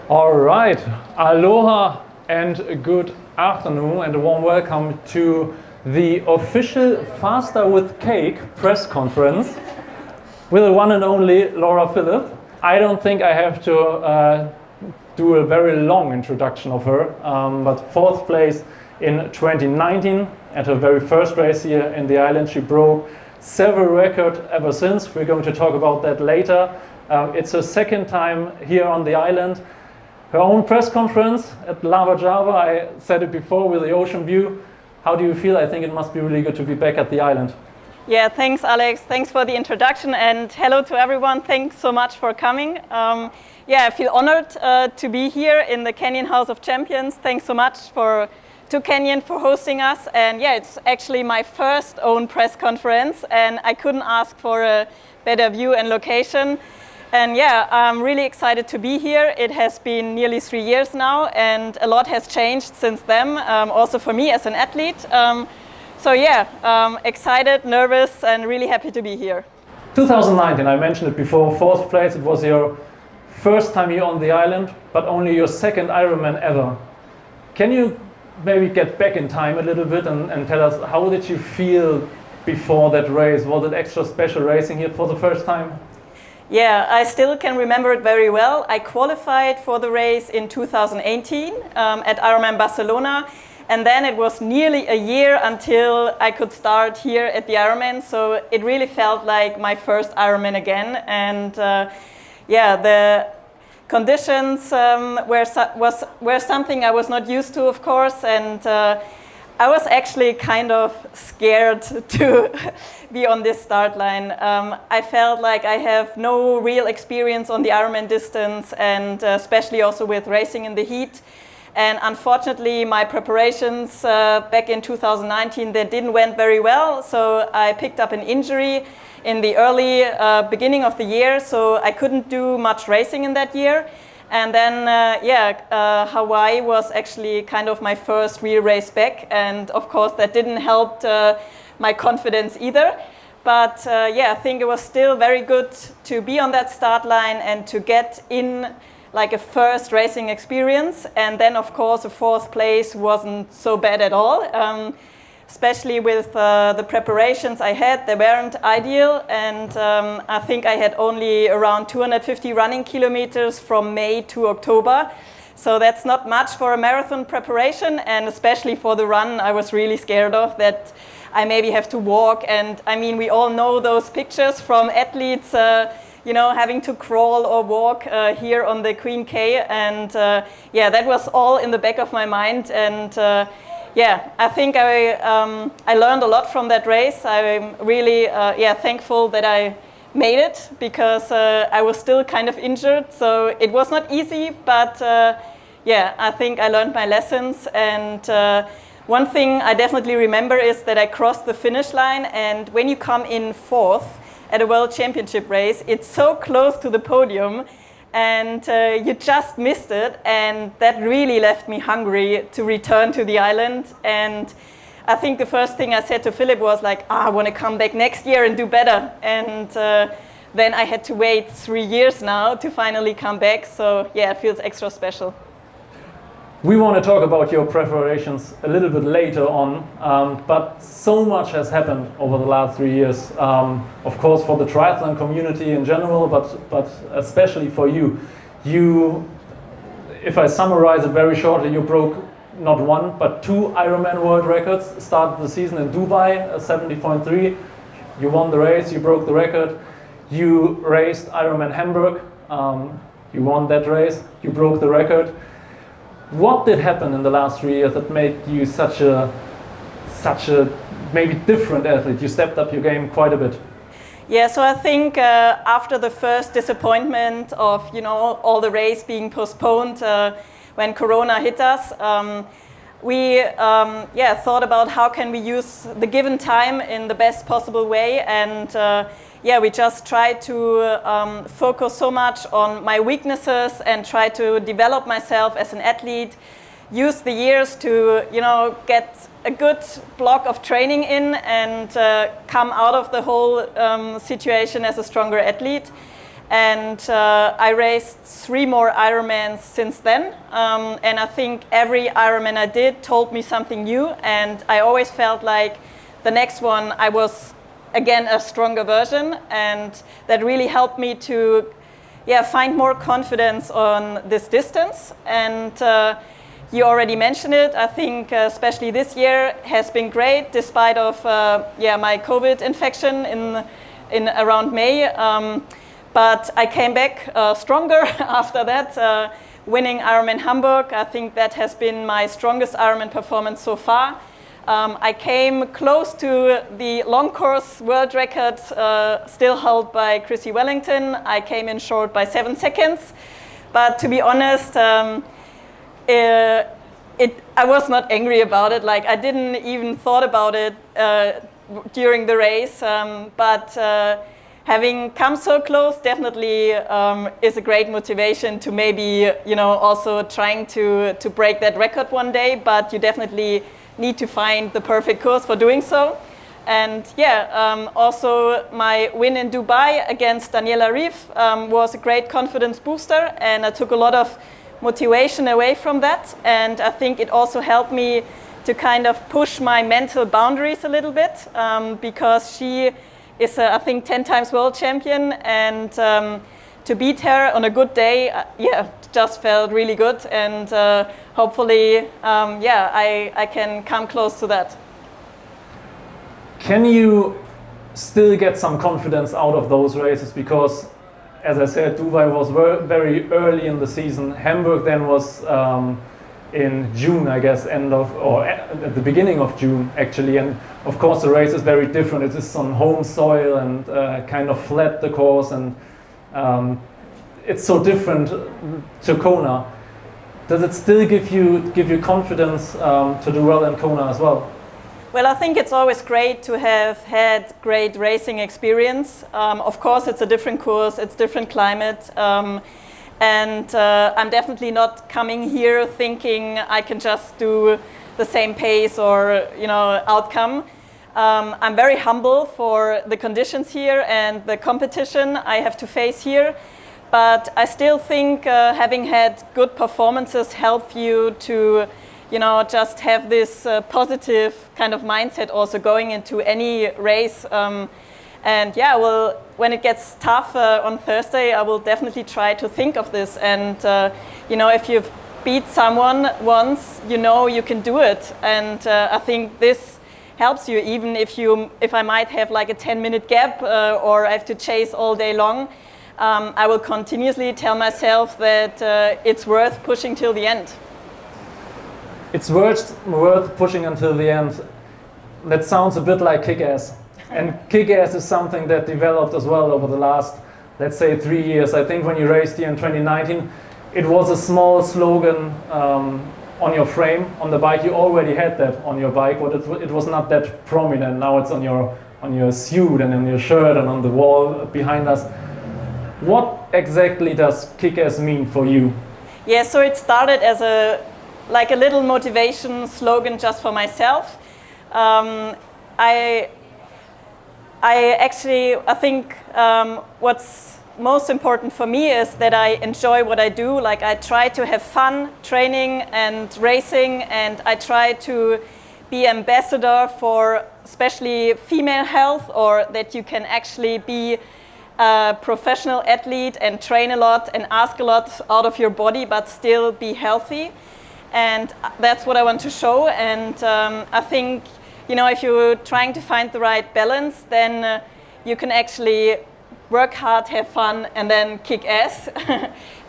All right, aloha and good afternoon and a warm welcome to the official Faster with Cake press conference with the one and only Laura Philipp. I don't think I have to do a very long introduction of her, but fourth place in 2019 at her very first race here in the island. She broke several records ever since. We're going to talk about that later. It's her second time here on the island. Her own press conference at Lava Java, I said it before, with the ocean view. How do you feel? I think it must be really good to be back at the island. Yeah, thanks Alex. Thanks for the introduction and hello to everyone. Thanks so much for coming. I feel honored to be here in the Canyon House of Champions. Thanks so much to Canyon for hosting us. And yeah, it's actually my first own press conference and I couldn't ask for a better view and location. And yeah, I'm really excited to be here. It has been nearly 3 years now and a lot has changed since then, also for me as an athlete. Excited, nervous and really happy to be here. 2019, I mentioned it before, fourth place. It was your first time here on the island, but only your second Ironman ever. Can you maybe get back in time a little bit and tell us how did you feel before that race? Was it extra special racing here for the first time? Yeah, I still can remember it very well. I qualified for the race in 2018 at Ironman Barcelona, and then it was nearly a year until I could start here at the Ironman. So it really felt like my first Ironman again. And the conditions were something I was not used to, of course, and I was actually kind of scared to be on this start line. I felt like I have no real experience on the Ironman distance and especially also with racing in the heat. And unfortunately, my preparations back in 2019, they didn't went very well. So I picked up an injury in the early beginning of the year. So I couldn't do much racing in that year. And then, Hawaii was actually kind of my first real race back. And of course, that didn't help my confidence either. But I think it was still very good to be on that start line and to get in like a first racing experience. And then, of course, a fourth place wasn't so bad at all. Especially with the preparations I had, they weren't ideal. And I think I had only around 250 running kilometers from May to October. So that's not much for a marathon preparation. And especially for the run, I was really scared of that I maybe have to walk. And I mean, we all know those pictures from athletes, having to crawl or walk here on the Queen K. And that was all in the back of my mind. And I think I learned a lot from that race. I'm really thankful that I made it because I was still kind of injured. So it was not easy, but I think I learned my lessons. And one thing I definitely remember is that I crossed the finish line. And when you come in fourth at a World Championship race, it's so close to the podium. And you just missed it, and that really left me hungry to return to the island. And I think the first thing I said to Philipp was like, I want to come back next year and do better. And then I had to wait 3 years now to finally come back. So yeah, it feels extra special. We want to talk about your preparations a little bit later on, but so much has happened over the last 3 years. Of course, for the triathlon community in general, but especially for you. If I summarize it very shortly, you broke not one, but 2 Ironman world records. Started the season in Dubai, 70.3. You won the race, you broke the record. You raced Ironman Hamburg. You won that race, you broke the record. What did happen in the last 3 years that made you such a maybe different athlete? You stepped up your game quite a bit. Yeah, so I think after the first disappointment of all the race being postponed when Corona hit us, we thought about how can we use the given time in the best possible way. And we just tried to focus so much on my weaknesses and try to develop myself as an athlete, use the years to, get a good block of training in and come out of the whole situation as a stronger athlete. And I raced 3 more Ironmans since then. And I think every Ironman I did told me something new. And I always felt like the next one I was, again, a stronger version. And that really helped me to find more confidence on this distance. And you already mentioned it. I think especially this year has been great, despite of my COVID infection in around May. But I came back stronger after that, winning Ironman Hamburg. I think that has been my strongest Ironman performance so far. I came close to the long course world record, still held by Chrissy Wellington. I came in short by 7 seconds. But to be honest, I was not angry about it. Like, I didn't even thought about it during the race. Having come so close definitely is a great motivation to maybe, also trying to break that record one day, but you definitely need to find the perfect course for doing so. And also my win in Dubai against Daniela Rief was a great confidence booster, and I took a lot of motivation away from that. And I think it also helped me to kind of push my mental boundaries a little bit, because she is, I think, 10 times world champion, and to beat her on a good day, just felt really good, and hopefully, I can come close to that. Can you still get some confidence out of those races? Because, as I said, Dubai was very early in the season. Hamburg then was in June, I guess, at the beginning of June, actually. And of course, the race is very different. It is on home soil and kind of flat, the course, and it's so different to Kona. Does it still give you confidence to do well in Kona as well? Well, I think it's always great to have had great racing experience. Of course, it's a different course, it's different climate. And I'm definitely not coming here thinking I can just do the same pace or outcome. I'm very humble for the conditions here and the competition I have to face here. But I still think having had good performances help you to just have this positive kind of mindset also going into any race. When it gets tough on Thursday, I will definitely try to think of this. And, if you've beat someone once, you can do it. And I think this helps you, even if I might have like a 10-minute gap or I have to chase all day long. I will continuously tell myself that it's worth pushing till the end. It's worth pushing until the end. That sounds a bit like KICKASS. And KICKASS is something that developed as well over the last, let's say, 3 years. I think when you raced here in 2019, it was a small slogan on your frame, on the bike. You already had that on your bike, but it was not that prominent. Now it's on your suit and on your shirt and on the wall behind us. What exactly does KICKASS mean for you? Yeah, so it started as a little motivation slogan just for myself. I think what's most important for me is that I enjoy what I do. Like, I try to have fun training and racing, and I try to be ambassador for especially female health, or that you can actually be a professional athlete and train a lot and ask a lot out of your body, but still be healthy. And that's what I want to show. And I think, if you're trying to find the right balance, then you can actually work hard, have fun, and then kick ass.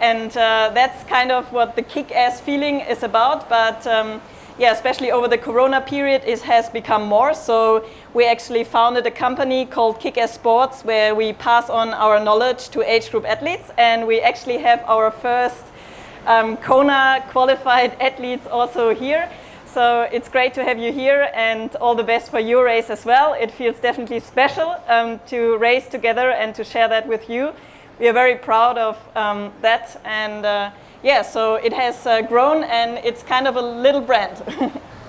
And that's kind of what the kick ass feeling is about. But especially over the Corona period, it has become more. So we actually founded a company called KICKASS Sports, where we pass on our knowledge to age group athletes. And we actually have our first Kona qualified athletes also here. So it's great to have you here, and all the best for your race as well. It feels definitely special to race together and to share that with you. We are very proud of that, and so it has grown, and it's kind of a little brand.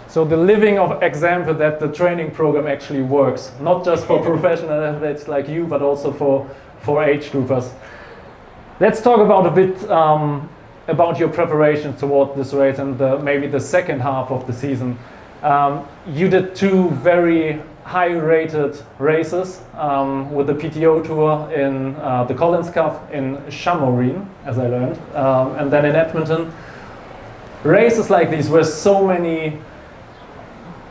So the living example that the training program actually works, not just for professional athletes like you, but also for age groupers. Let's talk about a bit about your preparation toward this race and maybe the second half of the season. You did 2 very high-rated races with the PTO Tour in the Collins Cup in Chamorin, as I learned, and then in Edmonton. Races like these where so many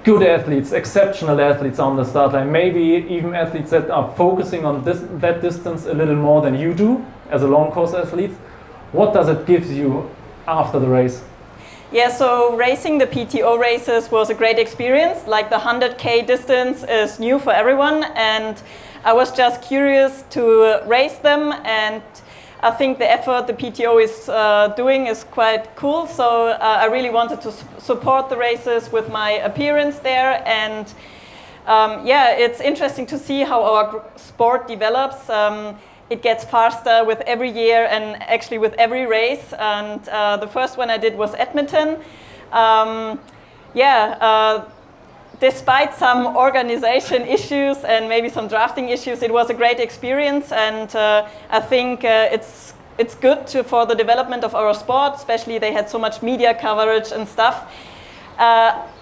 good athletes, exceptional athletes on the start line, maybe even athletes that are focusing on that distance a little more than you do as a long course athlete. What does it give you after the race? Yeah, so racing the PTO races was a great experience. Like the 100K distance is new for everyone, and I was just curious to race them, and I think the effort the PTO is doing is quite cool. So I really wanted to support the races with my appearance there, and yeah, it's interesting to see how our sport develops. It gets faster with every year and actually with every race. And the first one I did was Edmonton. Despite some organization issues and maybe some drafting issues, it was a great experience. And I think it's good for the development of our sport, especially they had so much media coverage and stuff.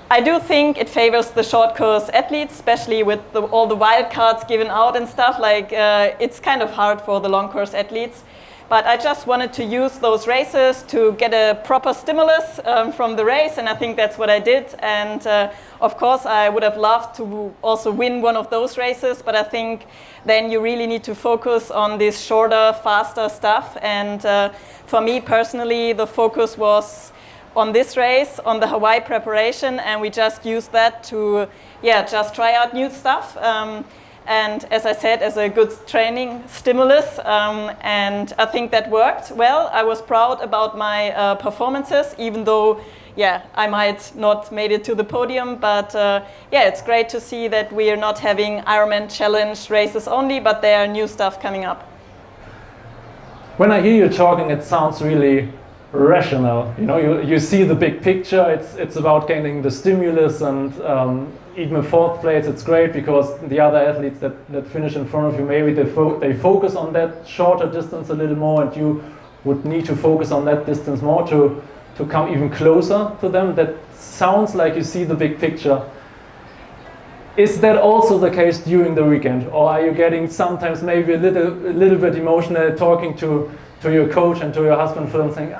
I do think it favors the short course athletes, especially with all the wild cards given out and stuff. Like it's kind of hard for the long course athletes. But I just wanted to use those races to get a proper stimulus from the race, and I think that's what I did. And of course, I would have loved to also win one of those races, but I think then you really need to focus on this shorter, faster stuff. And for me personally, the focus was on this race, on the Hawaii preparation, and we just used that to, just try out new stuff. And as I said, as a good training stimulus, and I think that worked well. I was proud about my performances, even though, I might not made it to the podium, but it's great to see that we are not having Ironman Challenge races only, but there are new stuff coming up. When I hear you talking, it sounds really rational. You know, you see the big picture. It's about gaining the stimulus, and even a 4th place. It's great because the other athletes that finish in front of you, maybe they focus on that shorter distance a little more, and you would need to focus on that distance more to come even closer to them. That sounds like you see the big picture. Is that also the case during the weekend, or are you getting sometimes maybe a little bit emotional talking to your coach and to your husband, Philipp, saying,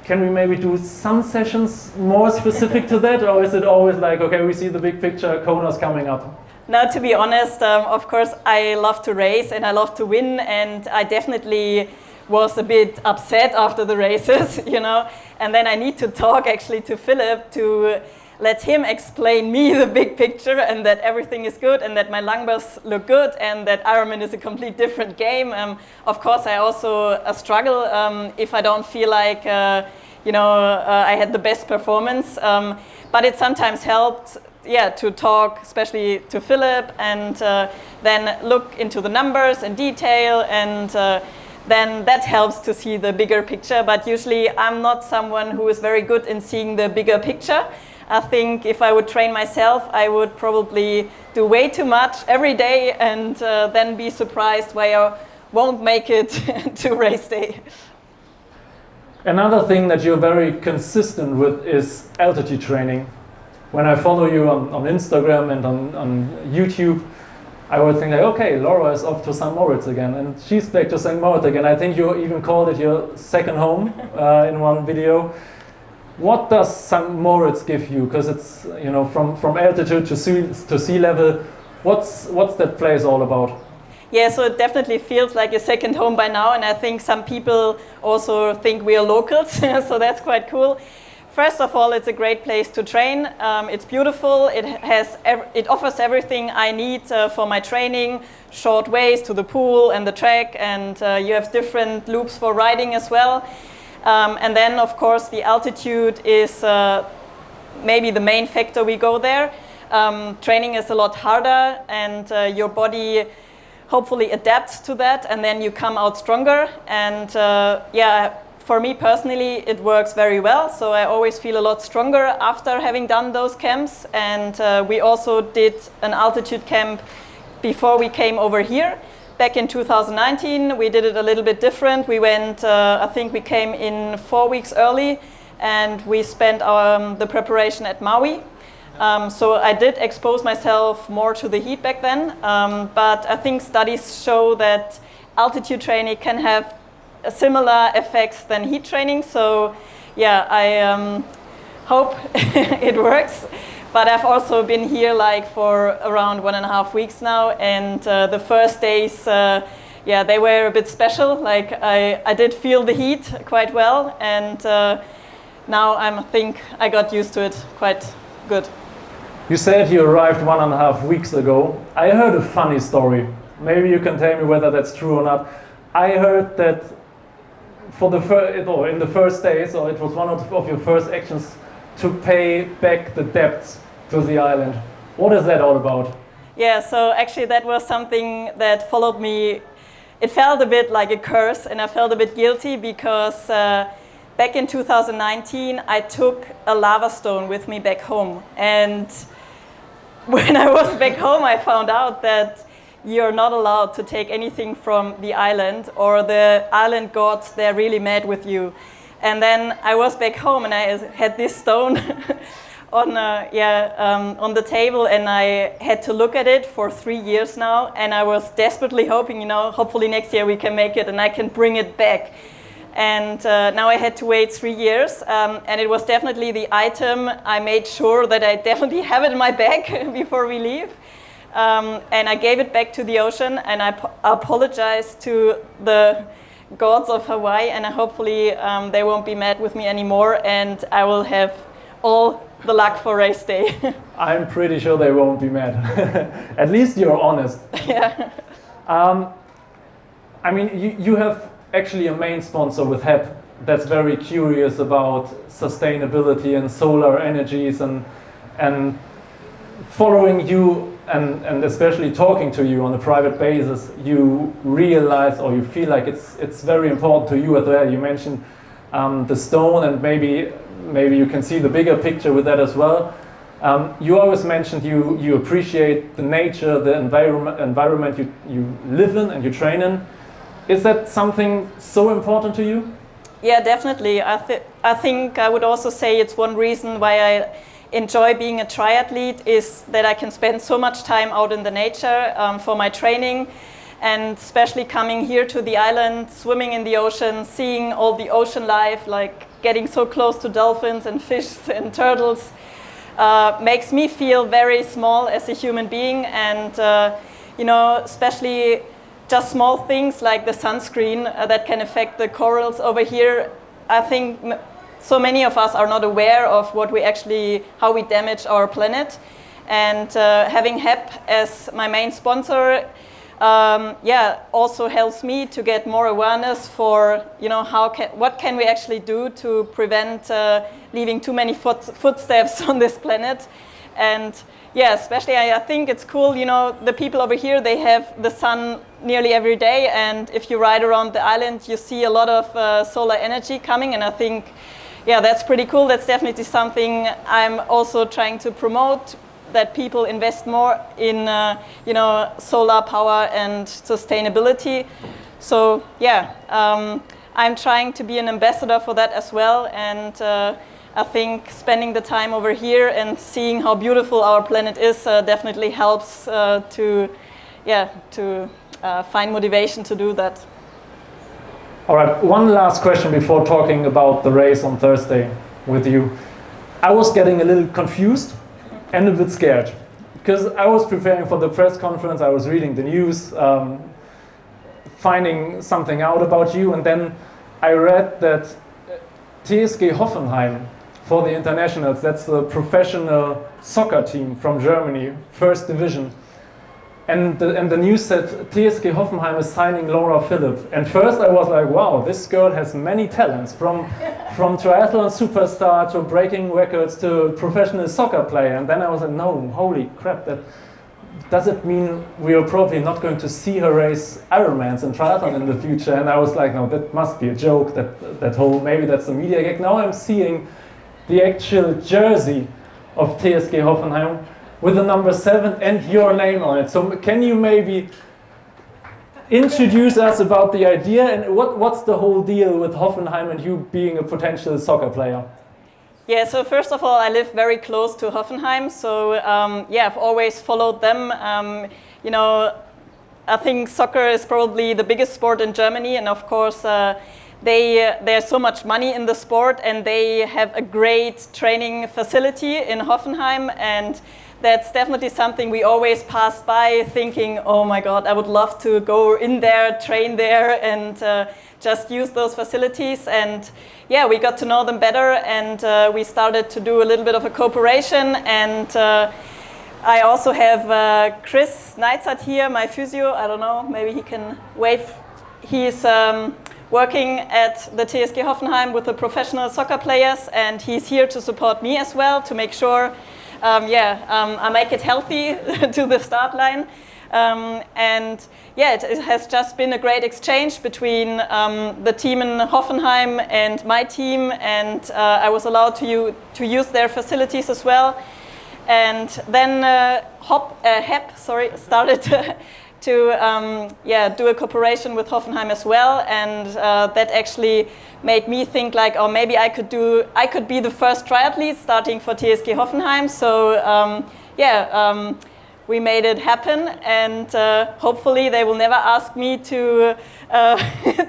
can we maybe do some sessions more specific to that? Or is it always like, okay, we see the big picture, Kona's coming up? No, to be honest, of course, I love to race and I love to win, and I definitely was a bit upset after the races, you know. And then I need to talk actually to Philipp to let him explain me the big picture, and that everything is good, and that my numbers look good, and that Ironman is a complete different game. Of course, I also struggle if I don't feel like I had the best performance. But it sometimes helped, to talk, especially to Philipp, and then look into the numbers in detail, and then that helps to see the bigger picture. But usually, I'm not someone who is very good in seeing the bigger picture. I think if I would train myself, I would probably do way too much every day, and then be surprised why I won't make it to race day. Another thing that you're very consistent with is altitude training. When I follow you on Instagram and on YouTube, I would think like, okay, Laura is off to St. Moritz again, and she's back to St. Moritz again. I think you even called it your second home in one video. What does St. Moritz give you? Because it's, you know, from altitude to sea level. What's that place all about? Yeah, so it definitely feels like a second home by now, and I think some people also think we are locals, so that's quite cool. First of all, it's a great place to train. It's beautiful. It offers everything I need for my training. Short ways to the pool and the track, and you have different loops for riding as well. And then, of course, the altitude is maybe the main factor we go there. Training is a lot harder, and your body hopefully adapts to that, and then you come out stronger. And for me personally, it works very well. So I always feel a lot stronger after having done those camps. And we also did an altitude camp before we came over here. back in 2019, we did it a little bit different. We went, I think we came in 4 weeks early, and we spent the preparation at Maui. So I did expose myself more to the heat back then, but I think studies show that altitude training can have similar effects than heat training. So yeah, I hope it works. But I've also been here like for around 1.5 weeks now, and the first days, yeah, they were a bit special. Like I did feel the heat quite well, and now I think I got used to it quite good. You said you arrived 1.5 weeks ago. I heard a funny story. Maybe you can tell me whether that's true or not. I heard that for in the first days, or it was one of your first actions, to pay back the debts to the island. What is that all about? Yeah, so actually that was something that followed me. It felt a bit like a curse, and I felt a bit guilty because back in 2019 I took a lava stone with me back home, and when I was back home I found out that you're not allowed to take anything from the island, or the island gods, they're really mad with you. And then I was back home and I had this stone on the table, and I had to look at it for 3 years now, and I was desperately hoping, hopefully next year we can make it and I can bring it back. And now I had to wait 3 years, and it was definitely the item I made sure that I definitely have it in my bag before we leave. And I gave it back to the ocean, and I apologized to the gods of Hawaii, and hopefully they won't be mad with me anymore, and I will have all the luck for race day. I'm pretty sure they won't be mad. At least you're honest. Yeah. I mean, you have actually a main sponsor with HEP that's very curious about sustainability and solar energies, and following you and especially talking to you on a private basis, you realize, or you feel like it's very important to you as well. You mentioned the stone, and maybe you can see the bigger picture with that as well. You always mentioned you appreciate the nature, the environment you live in and you train in. Is that something so important to you? Yeah, definitely. I think I would also say it's one reason why I enjoy being a triathlete, is that I can spend so much time out in the nature for my training, and especially coming here to the island, swimming in the ocean, seeing all the ocean life, like getting so close to dolphins and fish and turtles, makes me feel very small as a human being. And especially just small things like the sunscreen that can affect the corals over here. I think so many of us are not aware of how we damage our planet, and having HEP as my main sponsor, also helps me to get more awareness for what can we actually do to prevent leaving too many footsteps on this planet. And yeah, especially I think it's cool, the people over here, they have the sun nearly every day, and if you ride around the island you see a lot of solar energy coming, and I think that's pretty cool. That's definitely something I'm also trying to promote, that people invest more in solar power and sustainability. So I'm trying to be an ambassador for that as well, and I think spending the time over here and seeing how beautiful our planet is definitely helps to find motivation to do that. All right, one last question before talking about the race on Thursday with you. I was getting a little confused and a bit scared, because I was preparing for the press conference, I was reading the news, finding something out about you, and then I read that TSG Hoffenheim, for the internationals, that's the professional soccer team from Germany, first division. And the news said TSG Hoffenheim is signing Philipp. And first I was like, wow, this girl has many talents, from triathlon superstar to breaking records to professional soccer player. And then I was like, no, holy crap, does it mean we are probably not going to see her race Ironmans and triathlon in the future? And I was like, no, that must be a joke, maybe that's a media gag. Now I'm seeing the actual jersey of TSG Hoffenheim with the number 7 and your name on it. So can you maybe introduce us about the idea and what's the whole deal with Hoffenheim and you being a potential soccer player? Yeah, so first of all, I live very close to Hoffenheim, so yeah, I've always followed them. You know, I think soccer is probably the biggest sport in Germany, and of course, there's so much money in the sport, and they have a great training facility in Hoffenheim, and that's definitely something we always pass by thinking, oh my God, I would love to go in there, train there, and just use those facilities. And yeah, we got to know them better, and we started to do a little bit of a cooperation. And I also have Chris Neizert here, my physio. I don't know, maybe he can wave. He's working at the TSG Hoffenheim with the professional soccer players, and he's here to support me as well, to make sure I make it healthy to the start line. And yeah, it has just been a great exchange between the team in Hoffenheim and my team, and I was allowed to use their facilities as well. And then HEP started to do a cooperation with Hoffenheim as well, and that actually made me think like, oh, maybe I could be the first triathlete starting for TSG Hoffenheim. So we made it happen, and hopefully they will never ask me to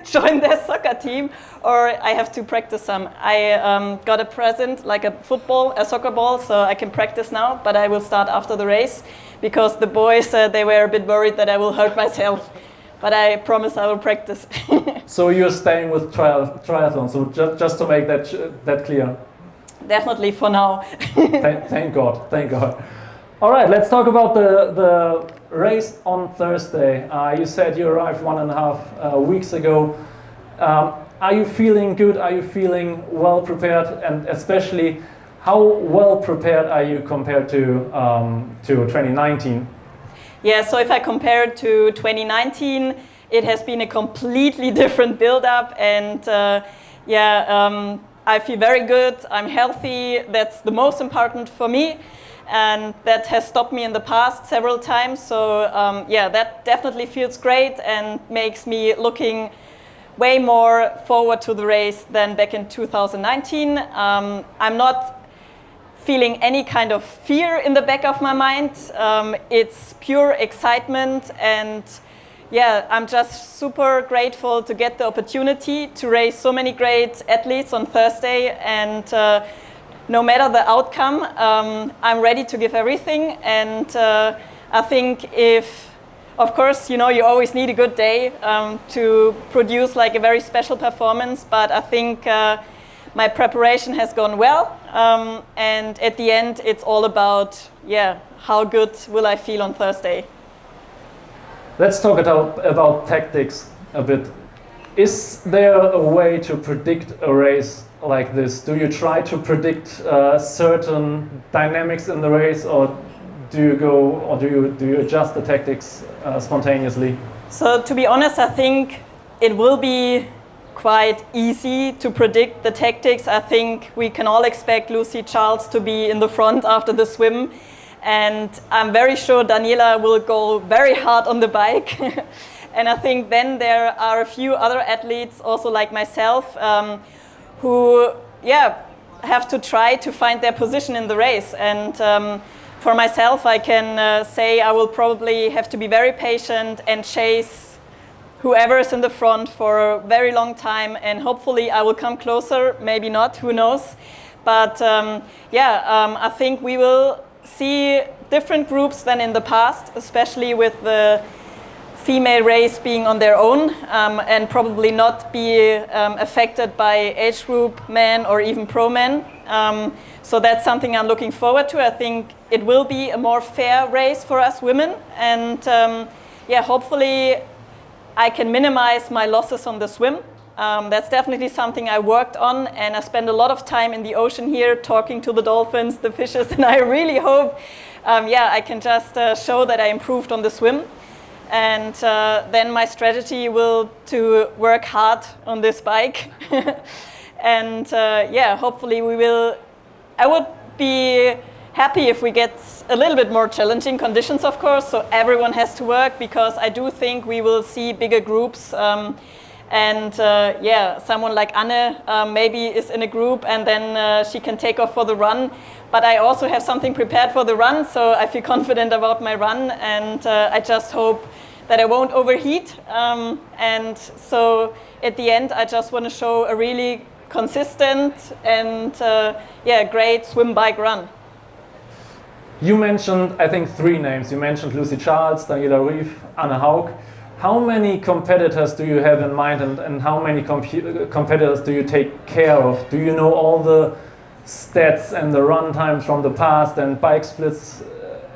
join their soccer team, or I have to practice some. I got a present, like a soccer ball, so I can practice now, but I will start after the race, because the boys, they were a bit worried that I will hurt myself. But I promise I will practice. So you're staying with triathlon, so just to make that clear. Definitely for now. Thank God, thank God. All right, let's talk about the race on Thursday. You said you arrived 1.5 weeks ago. Are you feeling good? Are you feeling well prepared? And especially, how well prepared are you compared to 2019? Yeah, so if I compare it to 2019, it has been a completely different build-up, and I feel very good. I'm healthy. That's the most important for me, and that has stopped me in the past several times. So that definitely feels great and makes me looking way more forward to the race than back in 2019. I'm not feeling any kind of fear in the back of my mind. It's pure excitement, and yeah, I'm just super grateful to get the opportunity to race so many great athletes on Thursday, and no matter the outcome, I'm ready to give everything. And I think of course, you always need a good day to produce like a very special performance, but I think my preparation has gone well, and at the end, it's all about, how good will I feel on Thursday? Let's talk about tactics a bit. Is there a way to predict a race like this? Do you try to predict certain dynamics in the race, or do you adjust the tactics spontaneously? So to be honest, I think it will be quite easy to predict the tactics. I think we can all expect Lucy Charles to be in the front after the swim, and I'm very sure Daniela will go very hard on the bike. And I think then there are a few other athletes also like myself who have to try to find their position in the race. And for myself, I can say I will probably have to be very patient and chase whoever is in the front for a very long time, and hopefully I will come closer, maybe not, who knows. But I think we will see different groups than in the past, especially with the female race being on their own, and probably not be affected by age group men or even pro men. So that's something I'm looking forward to. I think it will be a more fair race for us women, and hopefully I can minimize my losses on the swim. That's definitely something I worked on, and I spend a lot of time in the ocean here talking to the dolphins, the fishes, and I really hope I can just show that I improved on the swim. And then my strategy will to work hard on this bike. And hopefully I would be happy if we get a little bit more challenging conditions, of course, so everyone has to work, because I do think we will see bigger groups. Yeah, someone like Anne maybe is in a group, and then she can take off for the run. But I also have something prepared for the run, so I feel confident about my run, and I just hope that I won't overheat. And so at the end, I just want to show a really consistent and great swim, bike, run. You mentioned, I think, 3 names. You mentioned Lucy Charles, Daniela Rief, Anne Haug. How many competitors do you have in mind, and how many competitors do you take care of? Do you know all the stats and the run times from the past and bike splits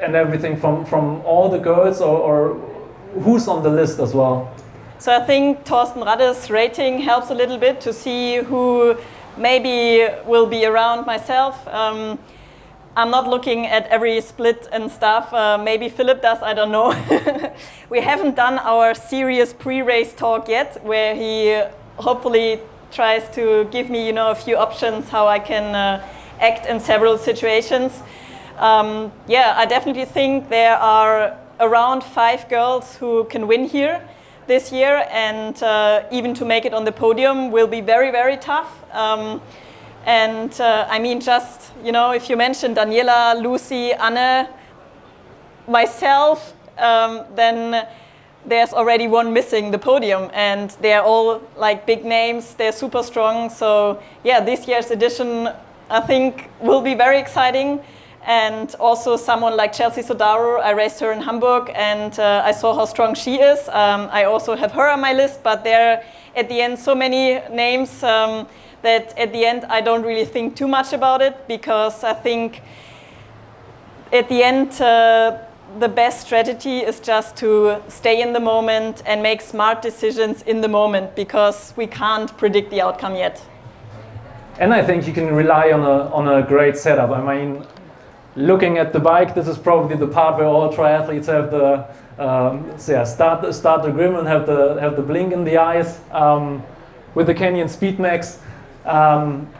and everything from all the girls, or who's on the list as well? So I think Thorsten Radde's rating helps a little bit to see who maybe will be around myself. I'm not looking at every split and stuff. Maybe Philipp does, I don't know. We haven't done our serious pre-race talk yet, where he hopefully tries to give me, a few options how I can act in several situations. I definitely think there are around 5 girls who can win here this year, and even to make it on the podium will be very, very tough. I mean, just, if you mention Daniela, Lucy, Anne, myself, then there's already one missing the podium, and they're all like big names, they're super strong. So yeah, this year's edition, I think, will be very exciting. And also someone like Chelsea Sodaro, I raced her in Hamburg, and I saw how strong she is. I also have her on my list, but there are at the end so many names that at the end I don't really think too much about it, because I think at the end the best strategy is just to stay in the moment and make smart decisions in the moment, because we can't predict the outcome yet. And I think you can rely on a great setup. I mean, looking at the bike, this is probably the part where all triathletes have the start the grim and have the blink in the eyes with the Canyon Speedmax,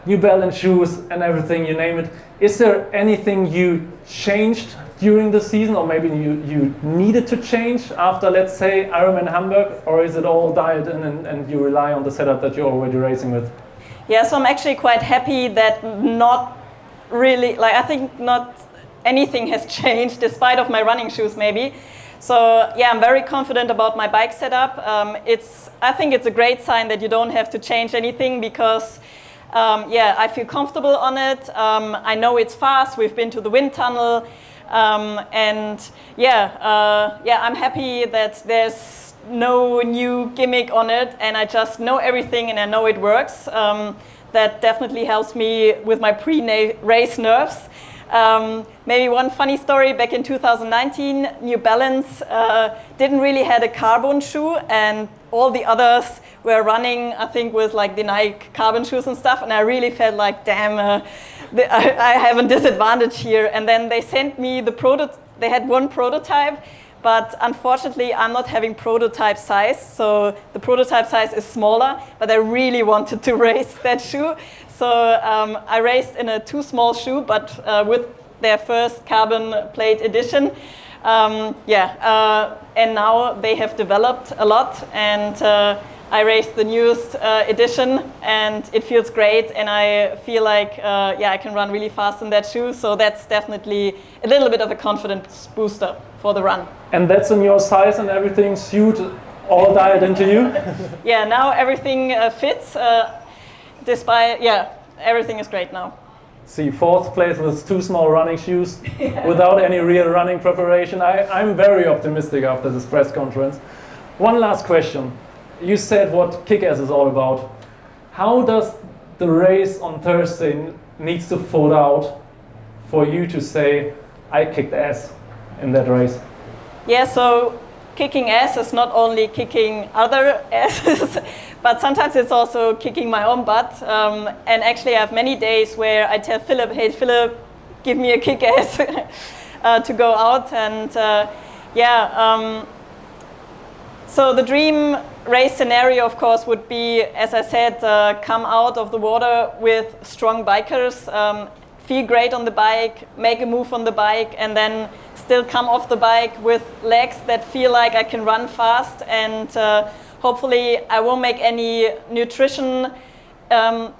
New Balance shoes and everything, you name it. Is there anything you changed during the season, or maybe you needed to change after, let's say, Ironman Hamburg, or is it all dialed in and you rely on the setup that you're already racing with? Yeah, so I'm actually quite happy that not really, I think not anything has changed despite of my running shoes maybe. So yeah, I'm very confident about my bike setup. I think it's a great sign that you don't have to change anything, because I feel comfortable on it. I know it's fast. We've been to the wind tunnel. I'm happy that there's no new gimmick on it, and I just know everything and I know it works. That definitely helps me with my pre-race nerves. Maybe one funny story, back in 2019, New Balance didn't really had a carbon shoe, and all the others were running, I think, with like the Nike carbon shoes and stuff, and I really felt like, damn, I have a disadvantage here. And then they sent me they had one prototype, but unfortunately I'm not having prototype size, so the prototype size is smaller, but I really wanted to race that shoe. So I raced in a too small shoe, but with their first carbon plate edition. And now they have developed a lot, and I raced the newest edition, and it feels great, and I feel like I can run really fast in that shoe, so that's definitely a little bit of a confidence booster for the run. And that's in your size and everything, suit all dialed into you? Yeah, now everything fits. Everything is great now. See, 4th place with 2 small running shoes without any real running preparation. I'm very optimistic after this press conference. One last question. You said what KICKASS is all about. How does the race on Thursday needs to fold out for you to say, I kicked ass in that race? Yeah, so kicking ass is not only kicking other asses, but sometimes it's also kicking my own butt. And actually I have many days where I tell Philipp, hey Philipp, give me a kick ass to go out. And so the dream race scenario, of course, would be, as I said, come out of the water with strong bikers. feel great on the bike, make a move on the bike, and then still come off the bike with legs that feel like I can run fast, and hopefully I won't make any nutrition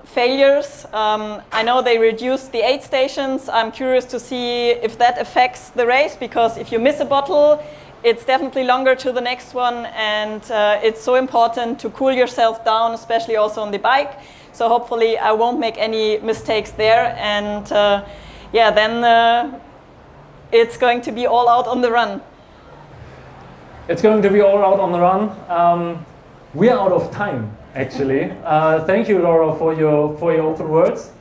failures. I know they reduced the aid stations. I'm curious to see if that affects the race, because if you miss a bottle, it's definitely longer to the next one, and it's so important to cool yourself down, especially also on the bike. So hopefully I won't make any mistakes there, and yeah, then it's going to be all out on the run. It's going to be all out on the run. We are out of time, actually. Thank you, Laura, for your open words.